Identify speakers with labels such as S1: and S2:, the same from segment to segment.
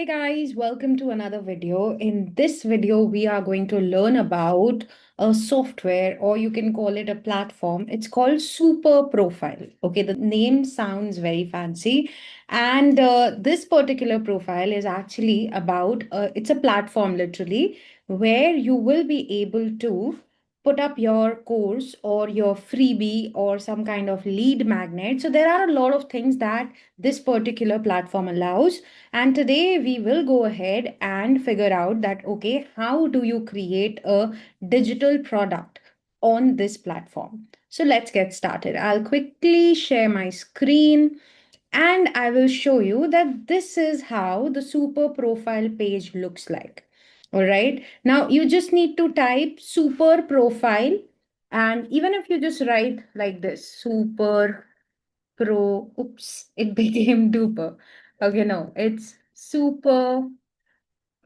S1: Hey guys, welcome to another video. In this video, we are going to learn about a software, or you can call it a platform. It's called SuperProfile. Okay, the name sounds very fancy. And this particular profile is actually about, it's a platform literally, where you will be able to put up your course or your freebie or some kind of lead magnet. So there are a lot of things that this particular platform allows, and today we will go ahead and figure out that, okay, how do you create a digital product on this platform? So let's get started. I'll quickly share my screen and I will show you that this is how the super profile page looks like. All right. Now you just need to type super profile, and even if you just write like this, super oops, it became duper. Okay, no, it's super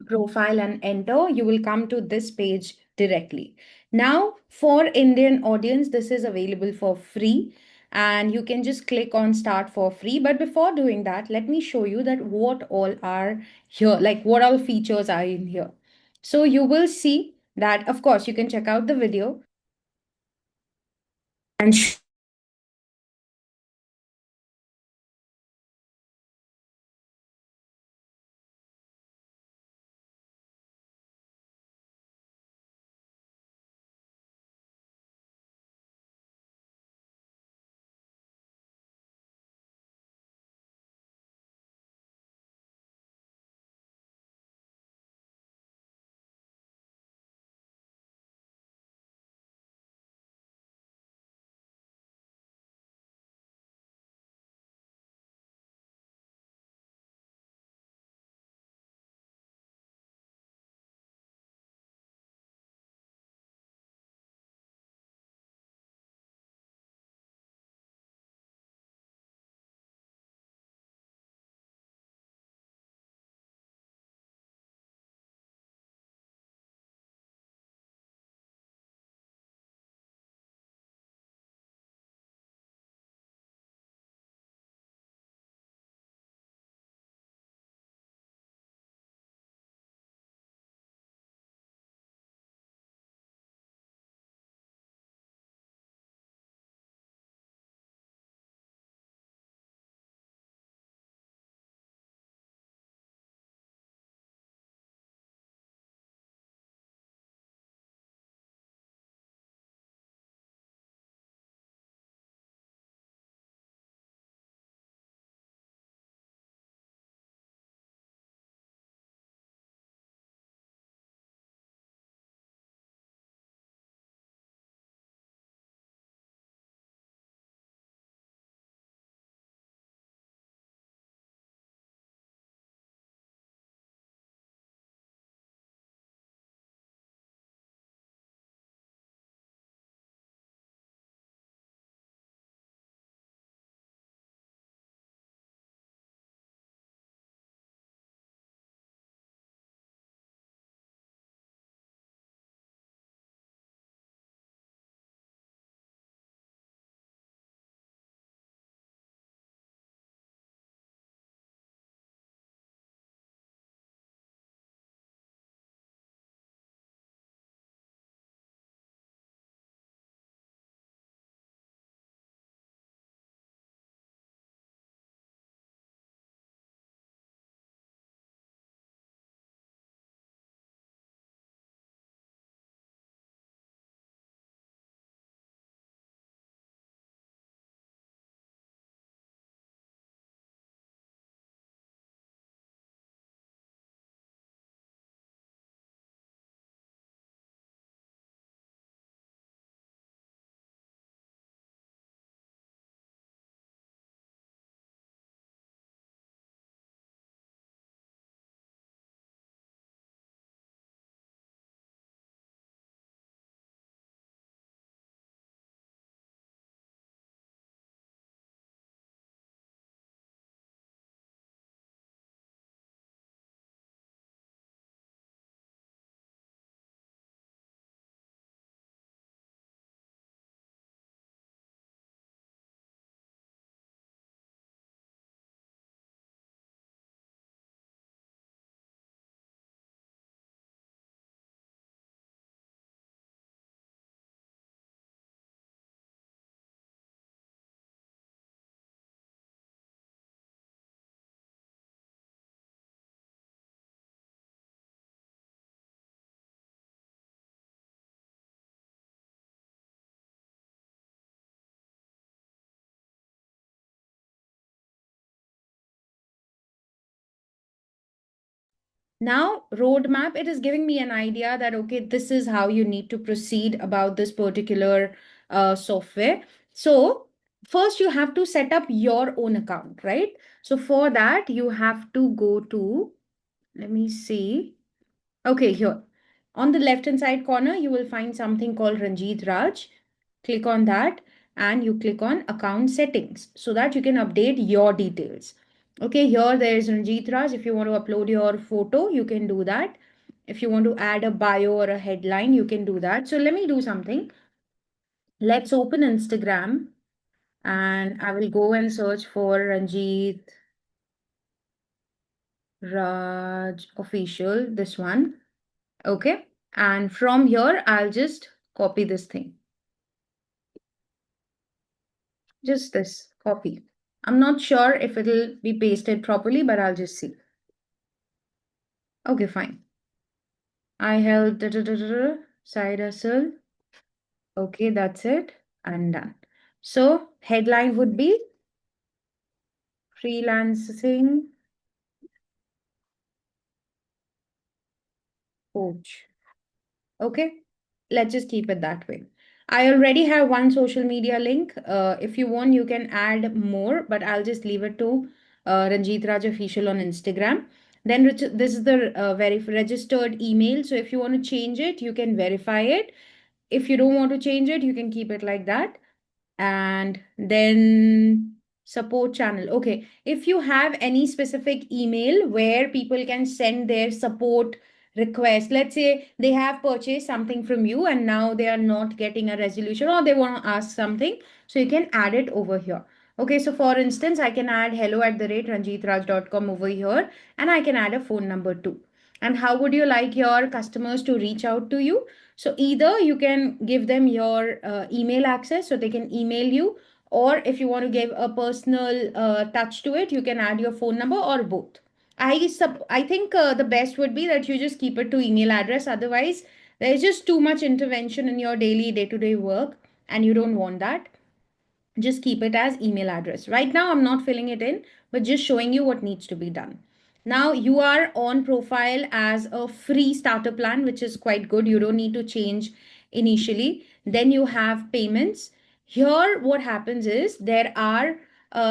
S1: profile and enter. You will come to this page directly. Now, for Indian audience, this is available for free and you can just click on start for free. But before doing that, let me show you that what all are here, like what all features are in here. So you will see that, of course, you can check out the video and Now, roadmap, it is giving me an idea that, okay, this is how you need to proceed about this particular software. So, first you have to set up your own account, right? So, for that, you have to go to, let me see. Okay, here. On the left hand side corner, you will find something called Ranjit Raj. Click on that and you click on account settings so that you can update your details. Okay, here there is Ranjit Raj. If you want to upload your photo, you can do that. If you want to add a bio or a headline, you can do that. So let me do something. Let's open Instagram and I will go and search for Ranjit Raj official, this one. Okay. And from here, I'll just copy this thing. Just this copy. I'm not sure if it'll be pasted properly, but I'll just see. Okay, fine. I held side hustle. Okay, that's it. And done. So headline would be freelancing coach. Okay, let's just keep it that way. I already have one social media link. If you want, you can add more, but I'll just leave it to Ranjit Raj Official on Instagram. Then this is the very registered email. So if you want to change it, you can verify it. If you don't want to change it, you can keep it like that. And then support channel. Okay, if you have any specific email where people can send their support request, let's say they have purchased something from you and now they are not getting a resolution or they want to ask something, so you can add it over here. Okay, so for instance, I can add hello@ranjitraj.com over here and I can add a phone number too. And how would you like your customers to reach out to you? So either you can give them your email access so they can email you, or if you want to give a personal touch to it, you can add your phone number or both. I think the best would be that you just keep it to email address. Otherwise, there's just too much intervention in your daily day-to-day work, and you don't want that. Just keep it as email address. Right now, I'm not filling it in, but just showing you what needs to be done. Now you are on profile as a free starter plan, which is quite good. You don't need to change initially. Then you have payments. Here, what happens is there are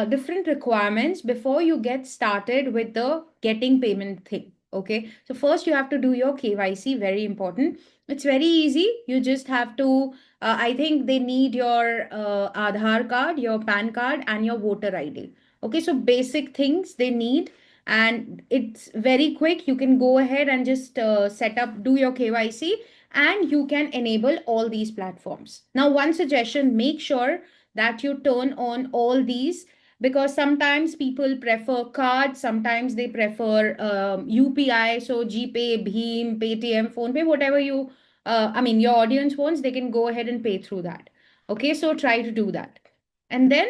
S1: different requirements before you get started with the getting payment thing. Okay, so first you have to do your KYC, very important. It's very easy. You just have to I think they need your Aadhaar card, your PAN card, and your voter ID. Okay, so basic things they need, and it's very quick. You can go ahead and just set up, do your KYC, and you can enable all these platforms. Now, one suggestion, make sure that you turn on all these because sometimes people prefer cards, sometimes they prefer UPI, so GPay, Bheem, Paytm, PhonePe, whatever you your audience wants, they can go ahead and pay through that. Okay, so try to do that. And then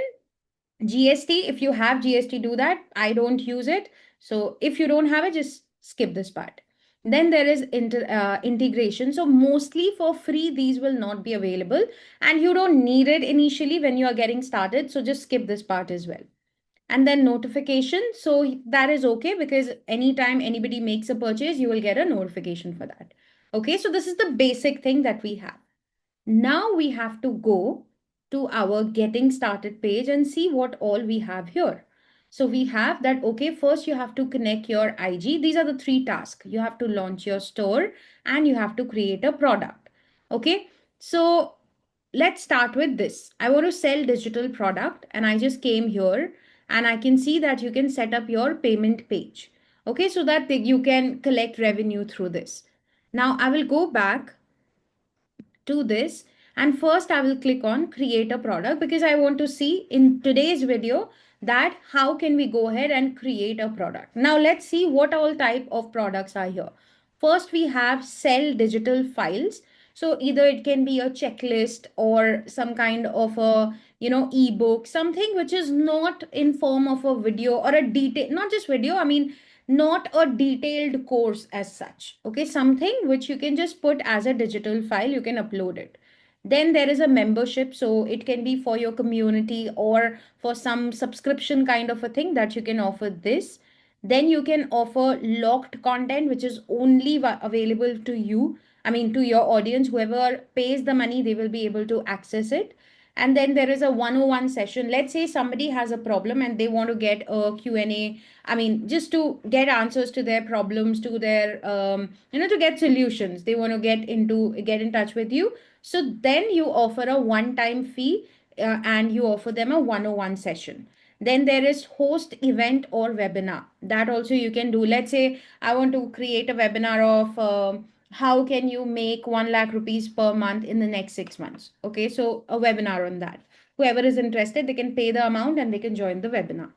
S1: GST, if you have GST, do that. I don't use it. So if you don't have it, just skip this part. Then there is integration. So mostly for free, these will not be available and you don't need it initially when you are getting started. So just skip this part as well. And then notification, so that is okay because anytime anybody makes a purchase you will get a notification for that. Okay, so this is the basic thing that we have. Now we have to go to our getting started page and see what all we have here. So we have that, okay, first you have to connect your IG. These are the three tasks. You have to launch your store and you have to create a product. Okay, so let's start with this. I want to sell digital product and I just came here and I can see that you can set up your payment page. Okay, so that you can collect revenue through this. Now I will go back to this and first I will click on create a product because I want to see in today's video that how can we go ahead and create a product. Now let's see what all type of products are here. First we have sell digital files. So either it can be a checklist or some kind of a ebook, something which is not in form of a video or a detail, not just video, not a detailed course as such. Okay, something which you can just put as a digital file, you can upload it. Then there is a membership, so it can be for your community or for some subscription kind of a thing that you can offer this. Then you can offer locked content, which is only available to you. I mean, to your audience, whoever pays the money, they will be able to access it. And then there is a 101 session. Let's say somebody has a problem and they want to get a Q&A. I mean, just to get answers to their problems, to their, to get solutions. They want to get in touch with you. So then you offer a one-time fee, and you offer them a 101 session. Then there is host event or webinar. That also you can do. Let's say I want to create a webinar of how can you make 1 lakh rupees per month in the next 6 months. Okay, so a webinar on that. Whoever is interested, they can pay the amount and they can join the webinar,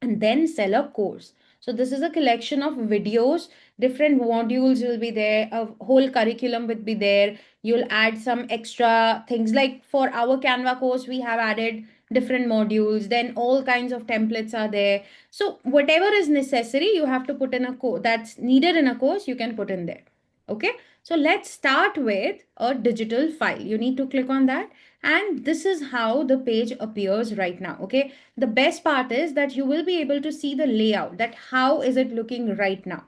S1: and then sell a course. So this is a collection of videos, different modules will be there, a whole curriculum will be there. You'll add some extra things, like for our Canva course, we have added different modules, then all kinds of templates are there. So whatever is necessary, you have to put in a course that's needed in a course, you can put in there. Okay, so let's start with a digital file. You need to click on that, and this is how the page appears right now. Okay, the best part is that you will be able to see the layout, that how is it looking right now.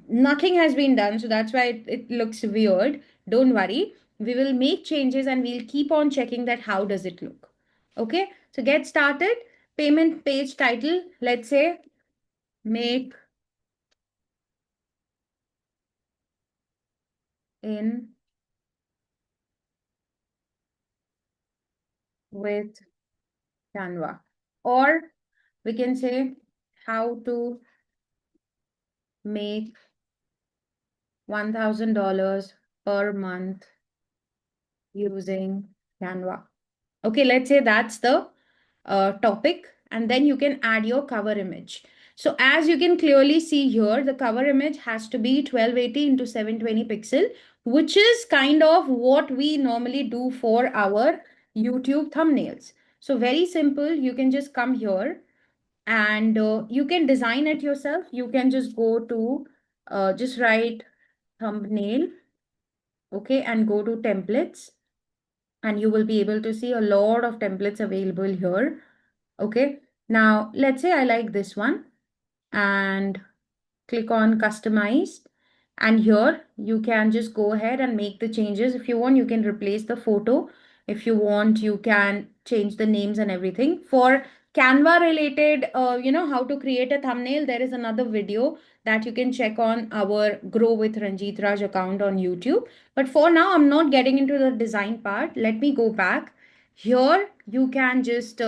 S1: Nothing has been done, so that's why it looks weird. Don't worry, we will make changes and we'll keep on checking that how does it look. Okay, so get started. Payment page title, let's say make in with Canva, or we can say how to make $1,000 per month using Canva. Okay, let's say that's the topic, and then you can add your cover image. So as you can clearly see here, the cover image has to be 1280 into 720 pixel, which is kind of what we normally do for our YouTube thumbnails. So very simple, you can just come here and you can design it yourself. You can just go to, just write thumbnail, okay, and go to templates, and you will be able to see a lot of templates available here. Okay, now let's say I like this one, and click on customize, and here you can just go ahead and make the changes. If you want, you can replace the photo. If you want, you can change the names and everything. For Canva related, how to create a thumbnail, there is another video that you can check on our Grow with Ranjit Raj account on YouTube. But for now, I'm not getting into the design part. Let me go back. Here you can just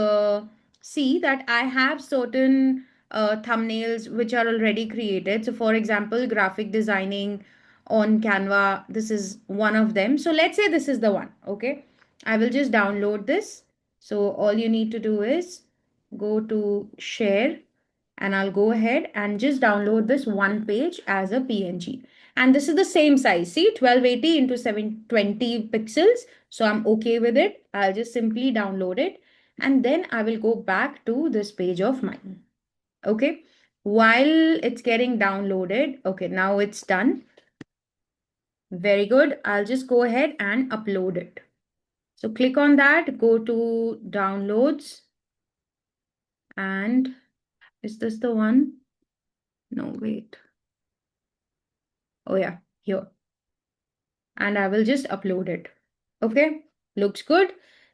S1: see that I have certain thumbnails which are already created. So for example, graphic designing on Canva, this is one of them. So let's say this is the one. Okay, I will just download this. So all you need to do is go to share, and I'll go ahead and just download this one page as a PNG. And this is the same size. See, 1280 into 720 pixels. So I'm okay with it. I'll just simply download it. And then I will go back to this page of mine. Okay, while it's getting downloaded. Okay, now it's done. Very good. I'll just go ahead and upload it. So click on that, go to downloads, and is this the one? No, wait. Oh yeah, here. And I will just upload it. Okay, looks good.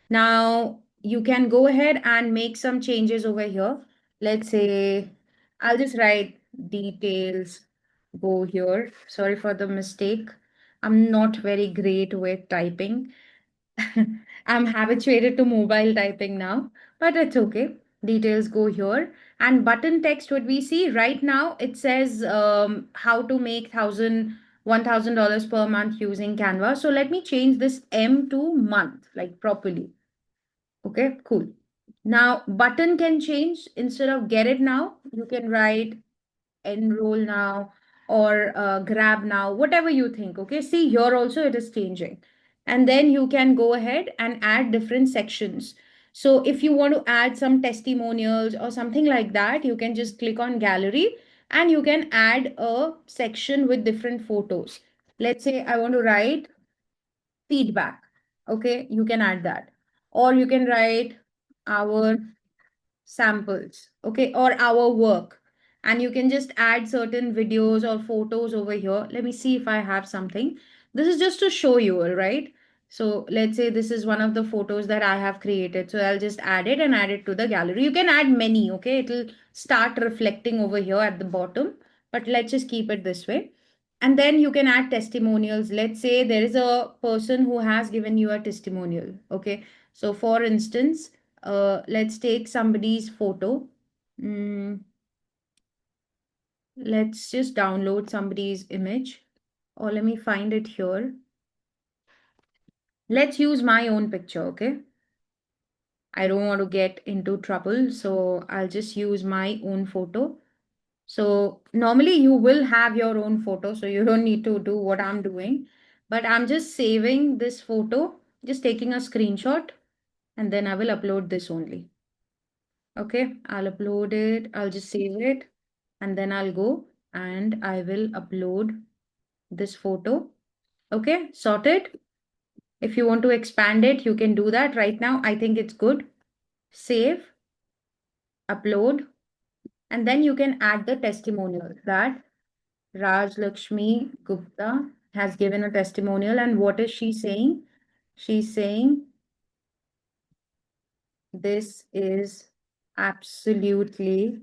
S1: Now you can go ahead and make some changes over here. Let's say I'll just write details, go here. Sorry for the mistake. I'm not very great with typing. I'm habituated to mobile typing now, but it's okay. Details go here. And button text, what we see right now, it says how to make $1,000 per month using Canva. So let me change this M to month, like properly. Okay, cool. Now button can change. Instead of get it now, you can write enroll now, or grab now, whatever you think. Okay, see here also it is changing. And then you can go ahead and add different sections. So if you want to add some testimonials or something like that, you can just click on gallery, and you can add a section with different photos. Let's say I want to write feedback. Okay, you can add that, or you can write our samples, okay, or our work. and you can just add certain videos or photos over here. Let me see if I have something. This is just to show you, all right? So let's say this is one of the photos that I have created. So I'll just add it and add it to the gallery. You can add many, okay? It'll start reflecting over here at the bottom, but let's just keep it this way. And then you can add testimonials. Let's say there is a person who has given you a testimonial, okay? So for instance, let's take somebody's photo. Mm, let's just download somebody's image, or let me find it here. Let's use my own picture, okay? I don't want to get into trouble, so I'll just use my own photo. So normally you will have your own photo, so you don't need to do what I'm doing. But I'm just saving this photo, just taking a screenshot, and then I will upload this only. Okay, I'll upload it. I'll just save it, and then I'll go and I will upload this photo. Okay, sorted. If you want to expand it, you can do that right now. I think it's good. Save, upload, and then you can add the testimonial that Raj Lakshmi Gupta has given a testimonial. And what is she saying? She's saying this is absolutely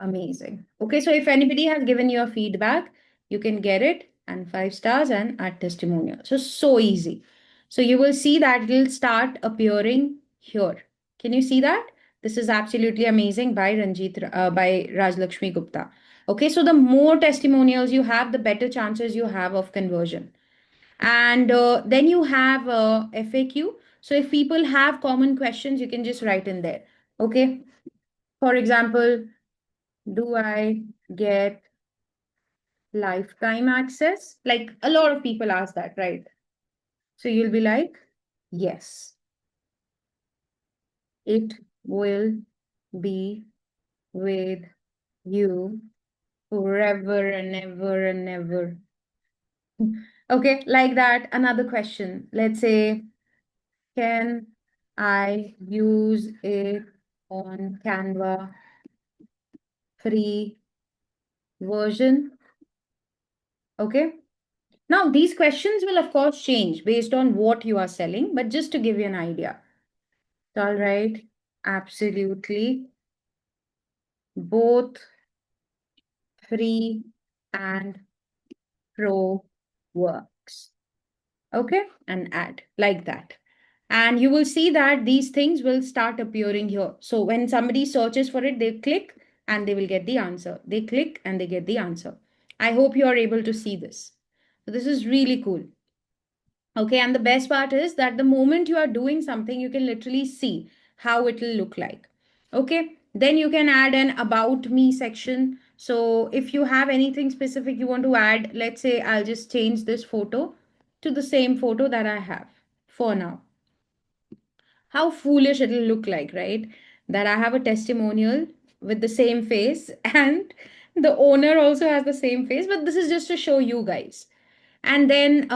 S1: amazing. Okay, so if anybody has given you a feedback, you can get it and 5 stars and add testimonial. So easy. So you will see that it will start appearing here. Can you see that? This is absolutely amazing by by Raj Lakshmi Gupta. Okay, so the more testimonials you have, the better chances you have of conversion. And then you have FAQ. So if people have common questions, you can just write in there. Okay. For example, do I get lifetime access? Like a lot of people ask that, right? So you'll be like, yes, it will be with you forever and ever and ever. Okay, like that. Another question. Let's say, can I use it on Canva free version? Okay. Now, these questions will, of course, change based on what you are selling, but just to give you an idea. All right. Absolutely. Both free and pro works. Okay. And add like that. And you will see that these things will start appearing here. So when somebody searches for it, they click and they will get the answer. They click and they get the answer. I hope you are able to see this. So this is really cool. Okay, and the best part is that the moment you are doing something, you can literally see how it will look like. Okay, then you can add an about me section. So if you have anything specific you want to add, let's say I'll just change this photo to the same photo that I have for now. How foolish it'll look like, right? That I have a testimonial with the same face and the owner also has the same face, but this is just to show you guys. And then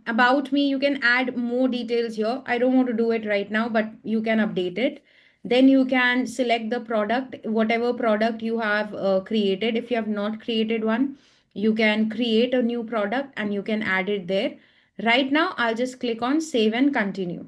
S1: about me, you can add more details here. I don't want to do it right now, but you can update it. Then you can select the product, whatever product you have created. If you have not created one, you can create a new product and you can add it there. Right now, I'll just click on save and continue.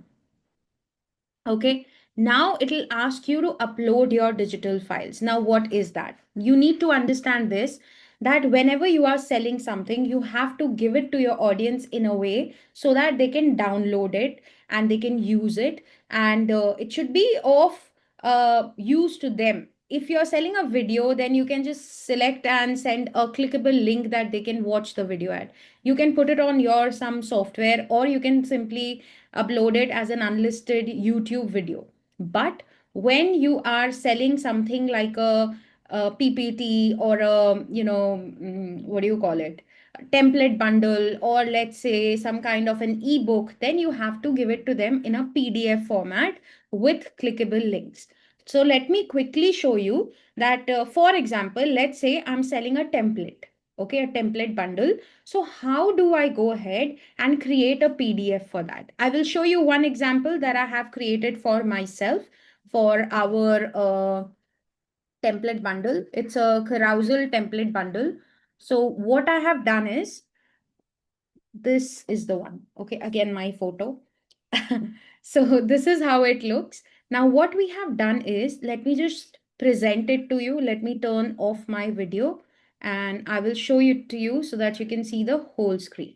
S1: Okay, now it'll ask you to upload your digital files. Now, what is that? You need to understand this, that whenever you are selling something, you have to give it to your audience in a way so that they can download it and they can use it, and it should be of use to them. If you're selling a video, then you can just select and send a clickable link that they can watch the video at. You can put it on your some software, or you can simply upload it as an unlisted YouTube video. But when you are selling something like a PPT or a, what do you call it? A template bundle, or let's say some kind of an ebook, then you have to give it to them in a PDF format with clickable links. So let me quickly show you that, for example, let's say I'm selling a template, okay, a template bundle. So how do I go ahead and create a PDF for that? I will show you one example that I have created for myself for our template bundle. It's a carousel template bundle. So what I have done is, this is the one. Okay, again, my photo. So this is how it looks. Now, what we have done is, let me just present it to you. Let me turn off my video and I will show it to you so that you can see the whole screen.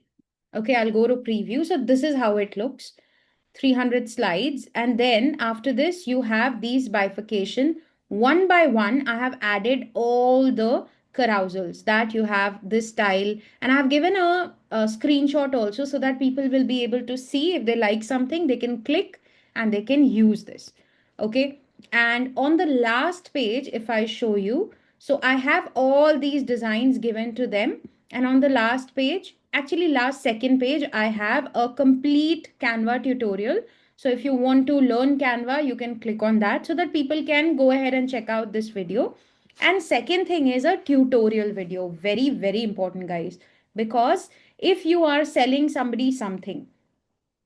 S1: Okay, I'll go to preview. So this is how it looks. 300 slides, and then after this you have these bifurcation. One by one I have added all the carousels that you have this style, and I have given a screenshot also so that people will be able to see. If they like something, they can click and they can use this. Okay, and on the last page, if I show you, so I have all these designs given to them, and on the last page, actually last second page, I have a complete Canva tutorial. So if you want to learn Canva, you can click on that so that people can go ahead and check out this video. And second thing is a tutorial video. Very, very important, guys, because if you are selling somebody something,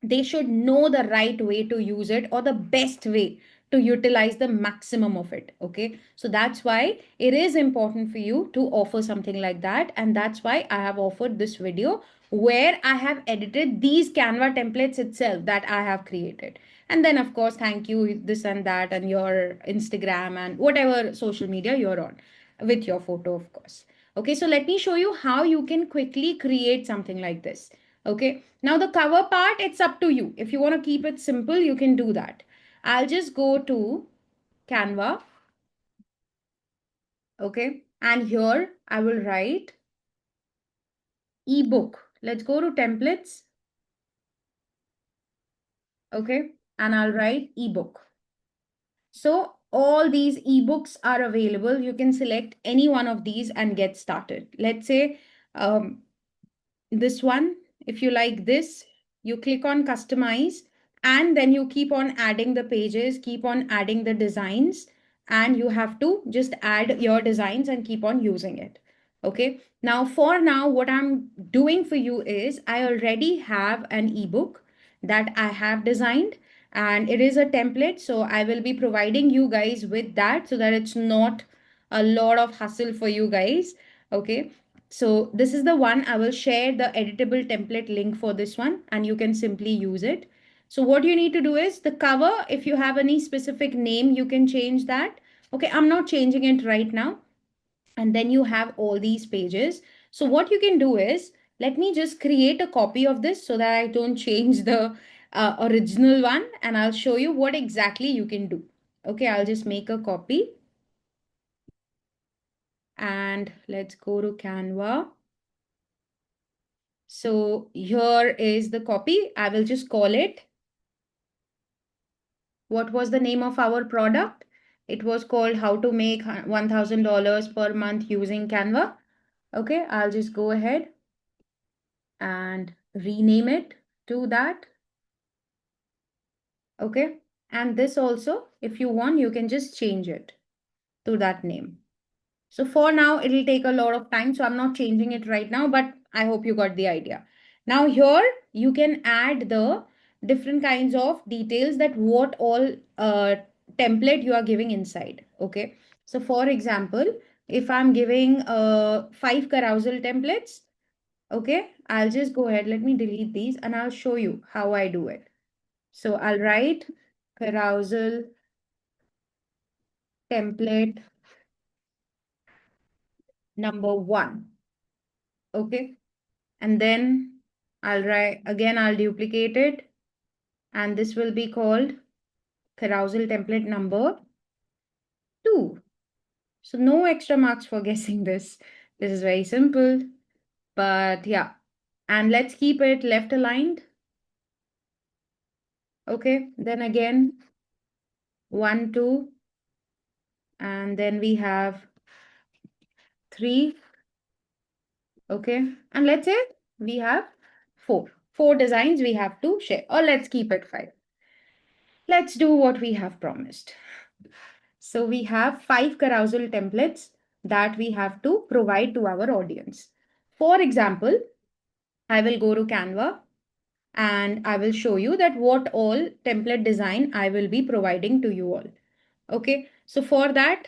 S1: they should know the right way to use it, or the best way to utilize the maximum of it. Okay, so that's why it is important for you to offer something like that, and that's why I have offered this video where I have edited these Canva templates itself that I have created. And then of course, thank you this and that, and your Instagram and whatever social media you're on, with your photo, of course. Okay, so let me show you how you can quickly create something like this. Okay, now the cover part, it's up to you. If you want to keep it simple, you can do that. I'll just go to Canva. Okay, and here I will write ebook. Let's go to templates. Okay, and I'll write ebook. So all these ebooks are available. You can select any one of these and get started. Let's say um, this one. If you like this, you click on customize, and then you keep on adding the pages, keep on adding the designs, and you have to just add your designs and keep on using it. Okay, now for now, what I'm doing for you is, I already have an ebook that I have designed, and it is a template. So I will be providing you guys with that so that it's not a lot of hustle for you guys. Okay, so this is the one. I will share the editable template link for this one, and you can simply use it. So what you need to do is the cover. If you have any specific name, you can change that. Okay, I'm not changing it right now. And then you have all these pages. So what you can do is, let me just create a copy of this so that I don't change the original one, and I'll show you what exactly you can do. Okay, I'll just make a copy, and let's go to Canva. So here is the copy. I will just call it. What was the name of our product? It was called How to Make $1,000 per month using Canva. Okay, I'll just go ahead and rename it to that. Okay, and this also, if you want, you can just change it to that name. So for now, it'll take a lot of time, so I'm not changing it right now, but I hope you got the idea. Now here, you can add the different kinds of details, that what all template you are giving inside. Okay. So for example, if I'm giving 5 carousel templates, okay, I'll just go ahead. Let me delete these and I'll show you how I do it. So I'll write carousel template number 1. Okay. And then I'll write again, I'll duplicate it, and this will be called carousel template number 2. So no extra marks for guessing this. This is very simple, but yeah. And let's keep it left aligned. Okay, then again 1, 2, and then we have 3. Okay, and let's say we have 4 designs we have to share, or let's keep it 5. Let's do what we have promised. So we have 5 carousel templates that we have to provide to our audience. For example, I will go to Canva and I will show you that what all template design I will be providing to you all. Okay, so for that,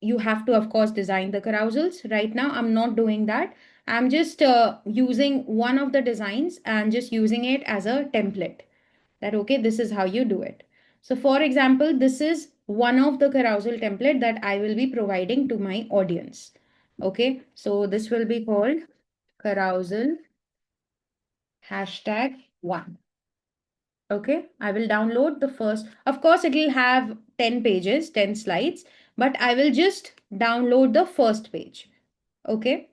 S1: you have to, of course, design the carousels. Right now, I'm not doing that. I'm just using one of the designs and just using it as a template. That, okay, this is how you do it. So for example, this is one of the carousel template that I will be providing to my audience. Okay, so this will be called carousel #1. Okay, I will download the first. Of course, it will have 10 pages, 10 slides, but I will just download the first page. Okay.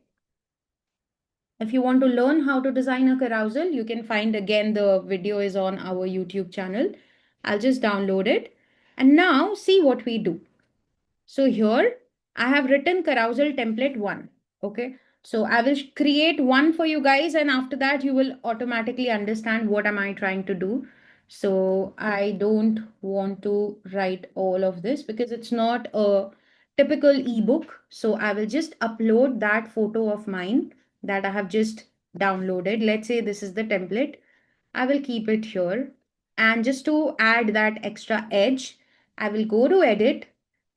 S1: If you want to learn how to design a carousel, you can find again the video is on our YouTube channel. I'll just download it. And now see what we do. So here I have written carousel template 1. Okay. So I will create one for you guys, and after that you will automatically understand what am I trying to do. So I don't want to write all of this because it's not a typical ebook. So I will just upload that photo of mine that I have just downloaded. Let's say this is the template. I will keep it here. And just to add that extra edge, I will go to edit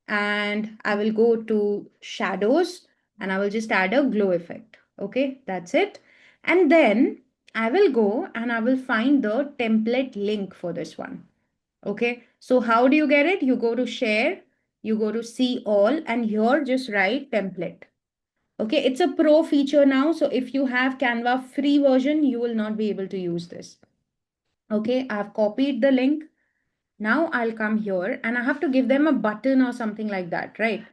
S1: and I will go to shadows and I will just add a glow effect. Okay, that's it. And then I will go and I will find the template link for this one. Okay, so how do you get it? You go to share, you go to see all, and here just write template. Okay, it's a pro feature now. So if you have Canva free version, you will not be able to use this. Okay, I've copied the link. Now I'll come here and I have to give them a button or something like that, right?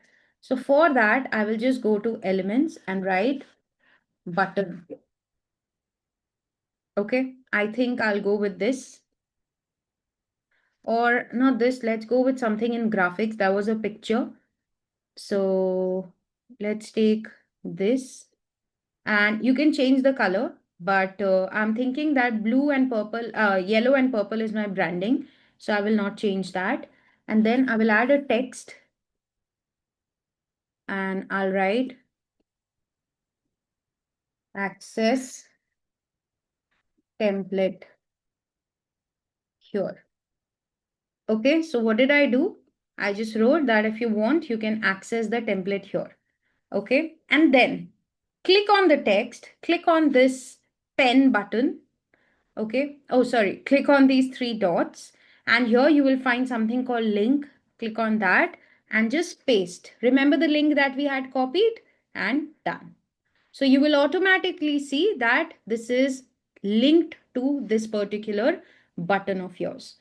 S1: So for that, I will just go to elements and write button. Okay, I think I'll go with this. Or not this, let's go with something in graphics. That was a picture. So let's take this and you can change the color. But I'm thinking that blue and purple, yellow and purple is my branding. So I will not change that. And then I will add a text and I'll write access template here. Okay, so what did I do? I just wrote that if you want, you can access the template here. Okay, and then click on the text, click on this pen button. Okay, oh, sorry, click on these three dots, and here you will find something called link. Click on that and just paste. Remember the link that we had copied and done. So you will automatically see that this is linked to this particular button of yours.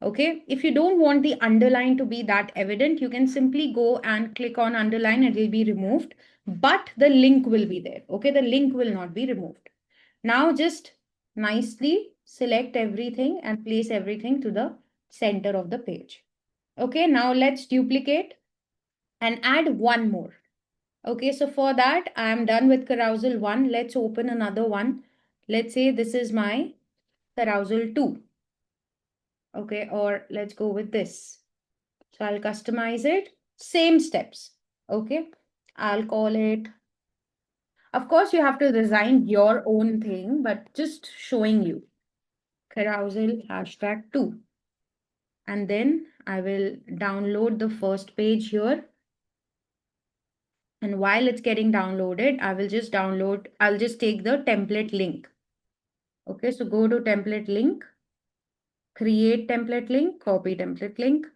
S1: Okay. If you don't want the underline to be that evident, you can simply go and click on underline and it will be removed, but the link will be there. Okay. The link will not be removed. Now just nicely select everything and place everything to the center of the page. Okay. Now let's duplicate and add one more. Okay, so for that, I am done with carousel 1. Let's open another one. Let's say this is my carousel 2. Okay, or let's go with this. So I'll customize it. Same steps. Okay, I'll call it. Of course, you have to design your own thing, but just showing you. Carousel #2. And then I will download the first page here. And while it's getting downloaded, I'll just take the template link. Okay, so go to template link, create template link, copy template link,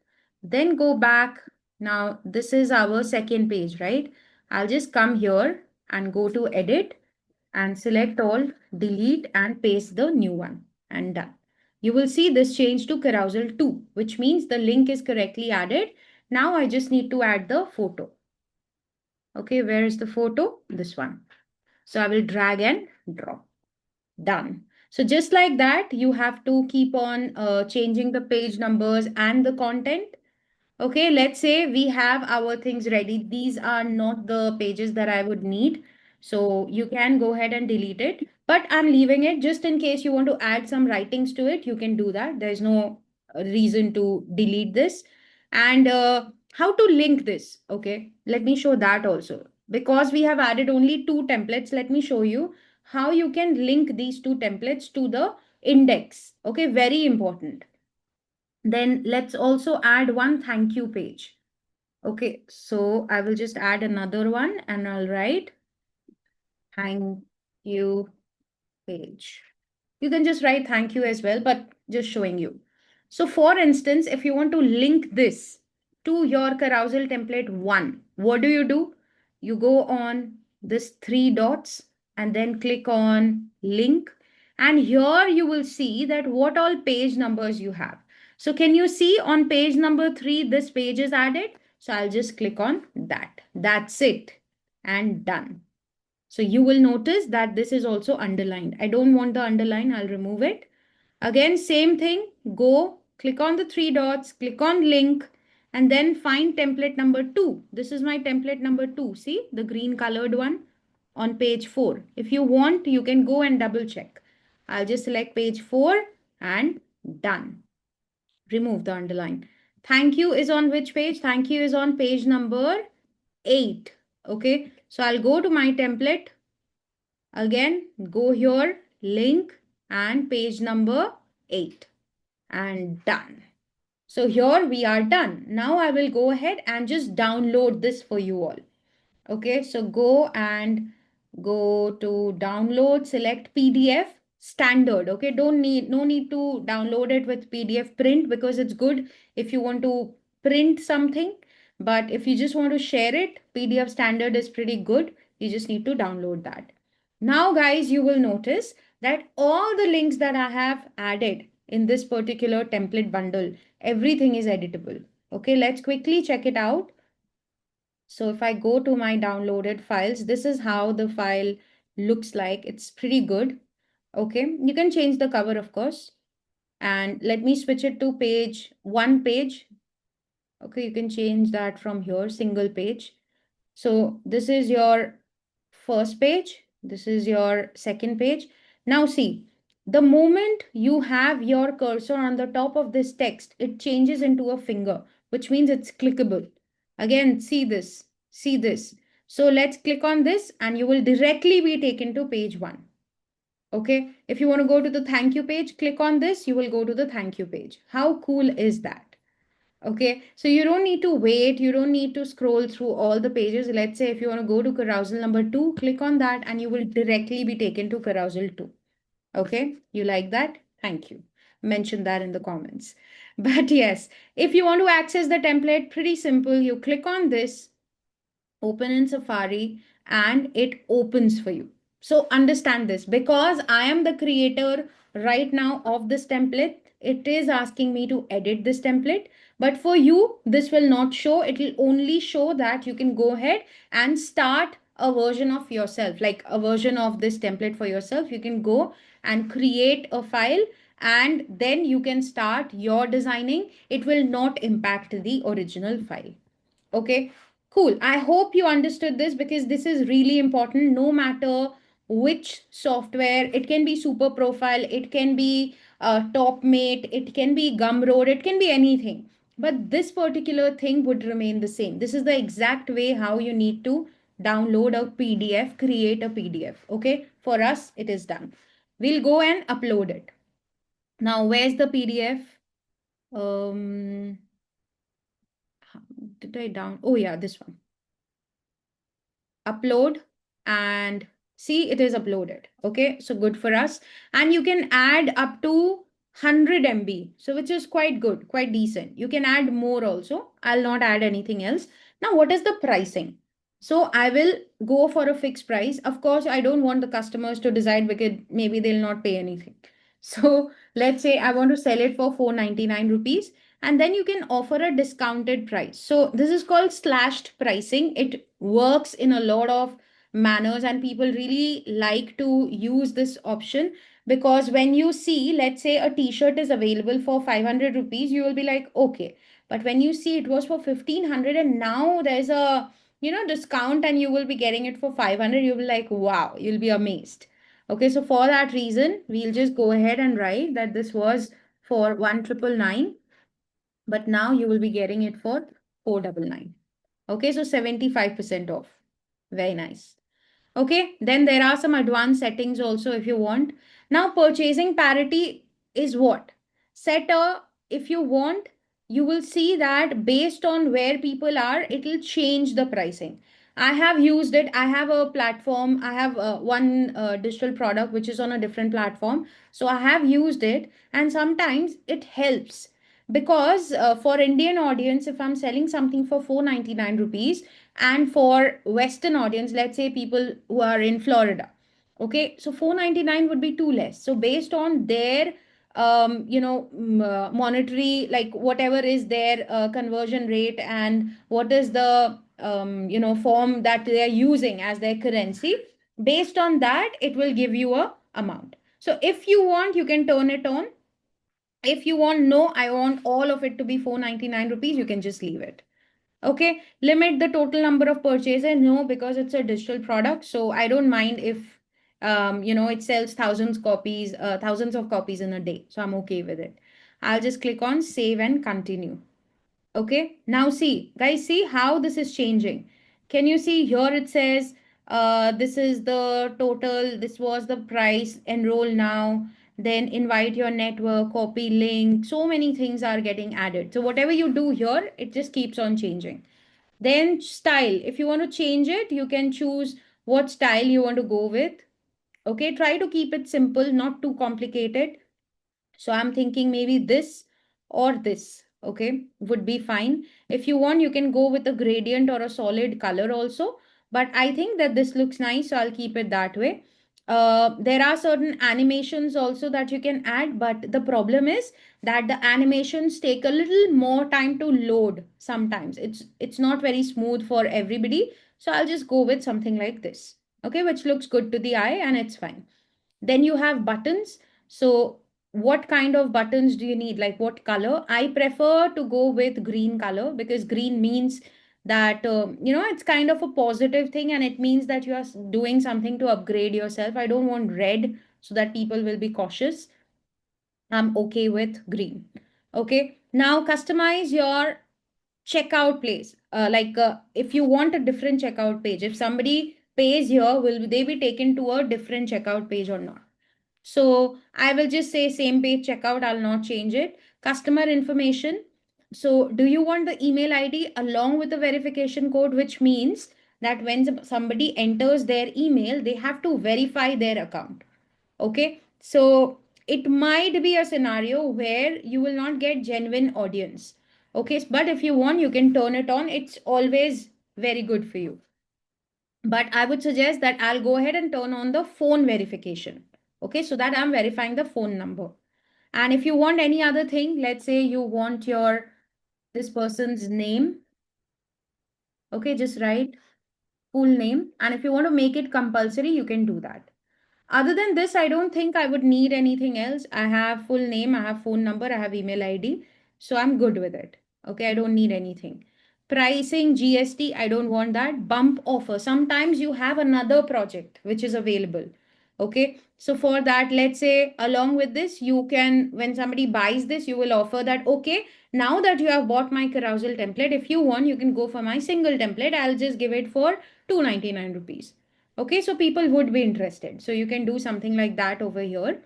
S1: then go back. Now, this is our second page, right? I'll just come here and go to edit and select all, delete and paste the new one and done. You will see this change to carousel 2, which means the link is correctly added. Now I just need to add the photo. Okay, where is the photo? This one. So I will drag and drop. Done. So just like that, you have to keep on changing the page numbers and the content. Okay, let's say we have our things ready. These are not the pages that I would need. So you can go ahead and delete it. But I'm leaving it just in case you want to add some writings to it. You can do that. There's no reason to delete this. And how to link this? Okay, let me show that also. Because we have added only two templates, let me show you how you can link these two templates to the index. Okay, very important. Then let's also add one thank you page. Okay, so I will just add another one and I'll write thank you page. You can just write thank you as well, but just showing you. So for instance, if you want to link this to your carousel template one, what do? You go on this three dots and then click on link. And here you will see that what all page numbers you have. So can you see on page number 3, this page is added? So I'll just click on that. That's it. And done. So you will notice that this is also underlined. I don't want the underline. I'll remove it. Again, same thing. Go, click on the three dots, click on link, and then find template number 2. This is my template number 2. See the green colored one on page 4. If you want, you can go and double check. I'll just select page 4 and done. Remove the underline. Thank you is on which page? Thank you is on page number 8. Okay. So I'll go to my template. Again, go here, link and page number 8 and done. So here we are done. Now I will go ahead and just download this for you all. Okay, so go to download, select PDF standard. Okay, no need to download it with PDF print because it's good if you want to print something. But if you just want to share it, PDF standard is pretty good. You just need to download that. Now, guys, you will notice that all the links that I have added in this particular template bundle, everything is editable. Okay, let's quickly check it out. So if I go to my downloaded files, this is how the file looks like. It's pretty good. Okay, you can change the cover, of course. And let me switch it to one page. Okay, you can change that from here, single page. So this is your first page. This is your second page. Now see, the moment you have your cursor on the top of this text, it changes into a finger, which means it's clickable. Again, see this, see this. So let's click on this and you will directly be taken to page 1. Okay, if you want to go to the thank you page, click on this, you will go to the thank you page. How cool is that? Okay, so you don't need to wait, you don't need to scroll through all the pages. Let's say if you want to go to carousel number 2, click on that and you will directly be taken to carousel 2. Okay, you like that? Thank you. Mention that in the comments. But yes, if you want to access the template, pretty simple. You click on this, open in Safari, and it opens for you. So understand this, because I am the creator right now of this template, it is asking me to edit this template. But for you, this will not show. It will only show that you can go ahead and start a version of yourself, like a version of this template for yourself. You can go and create a file and then you can start your designing. It will not impact the original file. Okay, cool. I hope you understood this because this is really important. No matter which software, it can be SuperProfile, it can be TopMate, it can be Gumroad, it can be anything. But this particular thing would remain the same. This is the exact way how you need to download a PDF, create a PDF. Okay, for us, it is done. We'll go and upload it. Now, where's the PDF? Um, did I down? Oh yeah, this one. Upload and see, it is uploaded. Okay, so good for us. And you can add up to 100 MB, so which is quite good, quite decent. You can add more also. I'll not add anything else. Now, what is the pricing? So I will go for a fixed price. Of course, I don't want the customers to decide because maybe they'll not pay anything. So let's say I want to sell it for 499 rupees, and then you can offer a discounted price. So this is called slashed pricing. It works in a lot of manners and people really like to use this option, because when you see, let's say a t-shirt is available for 500 rupees, you will be like, okay. But when you see it was for 1500 and now there's a discount and you will be getting it for 500, you'll be like, wow, you'll be amazed. Okay, so for that reason, we'll just go ahead and write that this was for 1999, but now you will be getting it for 499. Okay, so 75% off. Very nice. Okay, then there are some advanced settings also if you want. Now, purchasing parity is what? Set a, if you want, you will see that based on where people are, it will change the pricing. I have used it. I have a platform. I have one digital product which is on a different platform. So I have used it, and sometimes it helps because for Indian audience, if I'm selling something for 499 rupees, and for Western audience, let's say people who are in Florida, okay, so 499 would be too less. So based on their monetary, like whatever is their conversion rate, and what is the form that they are using as their currency, based on that it will give you a amount. So if you want, you can turn it on. If you want, no, I want all of it to be 499 rupees, you can just leave it. Okay, limit the total number of purchases. No, because it's a digital product, so I don't mind if it sells thousands of copies in a day. So I'm okay with it. I'll just click on save and continue. Okay, now see, guys, see how this is changing. Can you see here it says this is the total, this was the price, enroll now, then invite your network, copy link. So many things are getting added. So whatever you do here, it just keeps on changing. Then style, if you want to change it, you can choose what style you want to go with. Okay, try to keep it simple, not too complicated. So I'm thinking maybe this or this, okay, would be fine. If you want, you can go with a gradient or a solid color also. But I think that this looks nice, so I'll keep it that way. There are certain animations also that you can add, but the problem is that the animations take a little more time to load sometimes. It's not very smooth for everybody. So I'll just go with something like this, okay, which looks good to the eye and it's fine. Then you have buttons. So what kind of buttons do you need? Like what color? I prefer to go with green color because green means that it's kind of a positive thing, and it means that you are doing something to upgrade yourself. I don't want red so that people will be cautious. I'm okay with green. Okay. Now customize your checkout place. If you want a different checkout page, if somebody pays here, will they be taken to a different checkout page or not? So I will just say same page checkout. I'll not change it. Customer information. So do you want the email ID along with the verification code, which means that when somebody enters their email, they have to verify their account. Okay. So it might be a scenario where you will not get genuine audience. Okay. But if you want, you can turn it on. It's always very good for you. But I would suggest that I'll go ahead and turn on the phone verification. Okay, so that I'm verifying the phone number. And if you want any other thing, let's say you want this person's name. Okay, just write full name. And if you want to make it compulsory, you can do that. Other than this, I don't think I would need anything else. I have full name, I have phone number, I have email ID. So I'm good with it. Okay, I don't need anything. Pricing, GST, I don't want that. Bump offer. Sometimes you have another project which is available. Okay, so for that, let's say along with this, you can, when somebody buys this, you will offer that, okay, now that you have bought my carousel template, if you want, you can go for my single template. I'll just give it for 299 rupees. Okay, so people would be interested. So you can do something like that over here.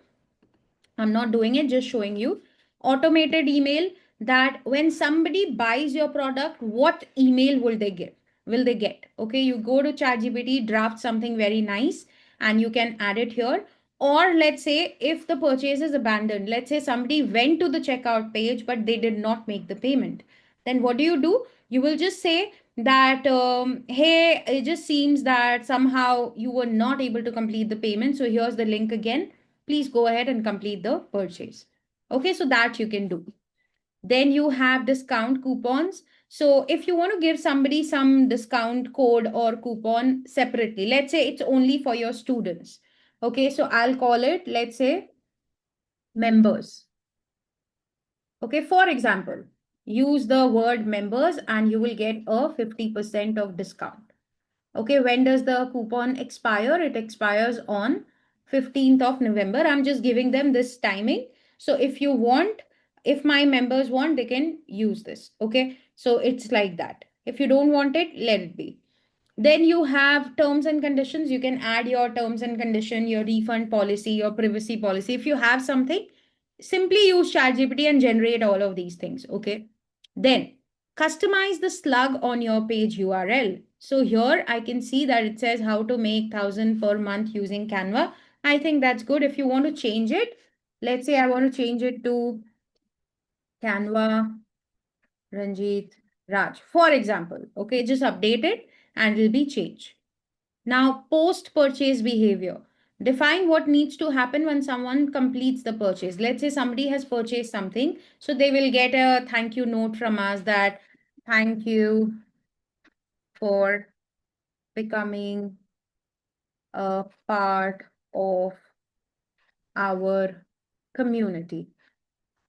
S1: I'm not doing it, just showing you. Automated email, that when somebody buys your product, what email will they get? Will they get? Okay, you go to ChatGPT, draft something very nice, and you can add it here. Or let's say if the purchase is abandoned, let's say somebody went to the checkout page, but they did not make the payment. Then what do? You will just say that, hey, it just seems that somehow you were not able to complete the payment. So here's the link again, please go ahead and complete the purchase. Okay, so that you can do. Then you have discount coupons. So if you want to give somebody some discount code or coupon separately, let's say it's only for your students. Okay, so I'll call it, let's say, members. Okay, for example, use the word members and you will get a 50% of discount. Okay, when does the coupon expire? It expires on 15th of November. I'm just giving them this timing. So if you want, if my members want, they can use this. Okay, so it's like that. If you don't want it, let it be. Then you have terms and conditions. You can add your terms and condition, your refund policy, your privacy policy. If you have something, simply use ChatGPT and generate all of these things. Okay. Then customize the slug on your page URL. So here I can see that it says how to make 1,000 per month using Canva. I think that's good. If you want to change it, let's say I want to change it to Canva Ranjit Raj, for example. Okay, just update it and it will be changed. Now, post purchase behavior. Define what needs to happen when someone completes the purchase. Let's say somebody has purchased something, so they will get a thank you note from us that thank you for becoming a part of our community.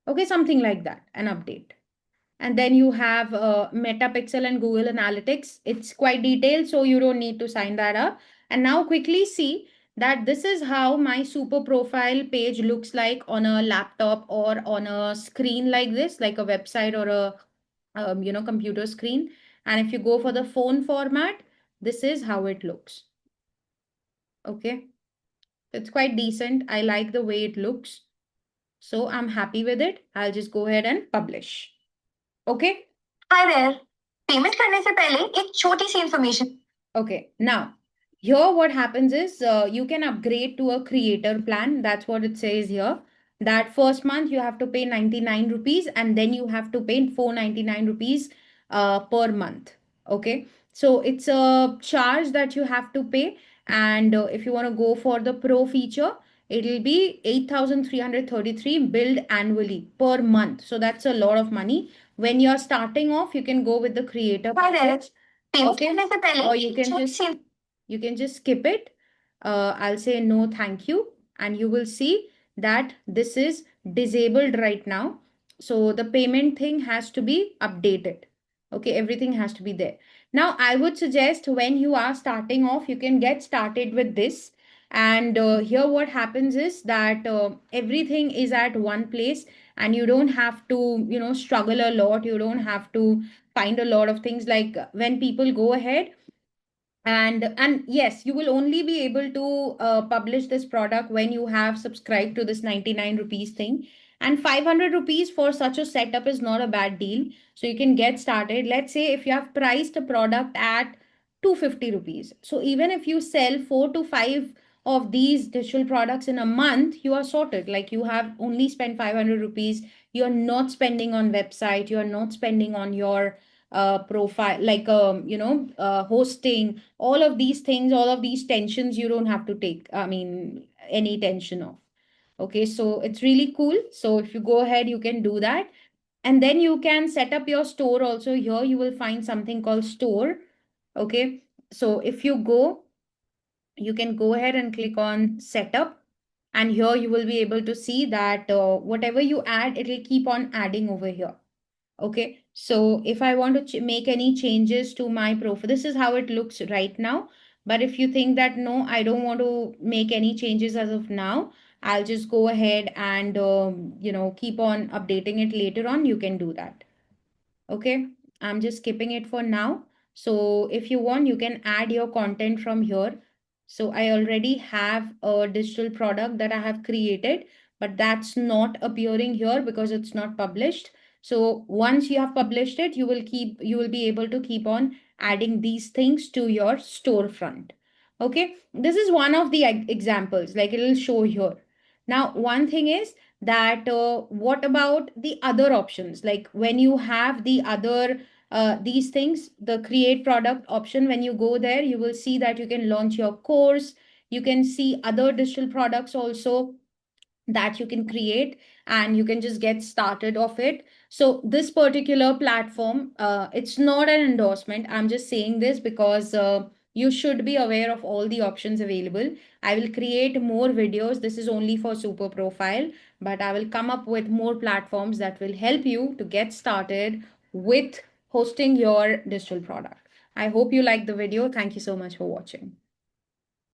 S1: Okay, something like that, an update. And then you have Metapixel and Google Analytics. It's quite detailed, so you don't need to sign that up. And now quickly see that this is how my super profile page looks like on a laptop or on a screen like this, like a website or a computer screen. And if you go for the phone format, this is how it looks. Okay, it's quite decent. I like the way it looks, so I'm happy with it. I'll just go ahead and publish. Okay. Hi there. Payment करने से पहले एक छोटी सी information. Okay, now here what happens is you can upgrade to a creator plan. That's what it says here. That first month you have to pay 99 rupees and then you have to pay 499 rupees per month. Okay, so it's a charge that you have to pay. And if you want to go for the pro feature, it will be 8,333 billed annually per month. So that's a lot of money. When you're starting off, you can go with the creator package. Okay, or you can just skip it. I'll say no thank you, and you will see that this is disabled right now. So the payment thing has to be updated. Okay, everything has to be there. Now I would suggest when you are starting off, you can get started with this. And here what happens is that everything is at one place, and you don't have to struggle a lot. You don't have to find a lot of things. Like when people go ahead, and yes, you will only be able to publish this product when you have subscribed to this 99 rupees thing. And 500 rupees for such a setup is not a bad deal, so you can get started. Let's say if you have priced a product at 250 rupees, so even if you sell 4 to 5 of these digital products in a month, you are sorted. Like you have only spent 500 rupees. You're not spending on website, you're not spending on your profile, like hosting, all of these things, all of these tensions you don't have to take, I mean, any tension of. Okay, so it's really cool. So if you go ahead, you can do that. And then you can set up your store also. Here you will find something called store. Okay, so if you go, you can go ahead and click on setup, and here you will be able to see that whatever you add, it will keep on adding over here. Okay, so if I want to make any changes to my profile, this is how it looks right now. But if you think that no, I don't want to make any changes as of now, I'll just go ahead and keep on updating it later on. You can do that. Okay, I'm just skipping it for now. So if you want, you can add your content from here. So I already have a digital product that I have created, but that's not appearing here because it's not published. So once you have published it, you will be able to keep on adding these things to your storefront. Okay, this is one of the examples, like it will show here. Now, one thing is that what about the other options? Like when you have the other these things, the create product option, when you go there, you will see that you can launch your course. You can see other digital products also that you can create, and you can just get started of it. So this particular platform, it's not an endorsement. I'm just saying this because you should be aware of all the options available. I will create more videos. This is only for super profile, but I will come up with more platforms that will help you to get started with hosting your digital product. I hope you like the video. Thank you so much for watching.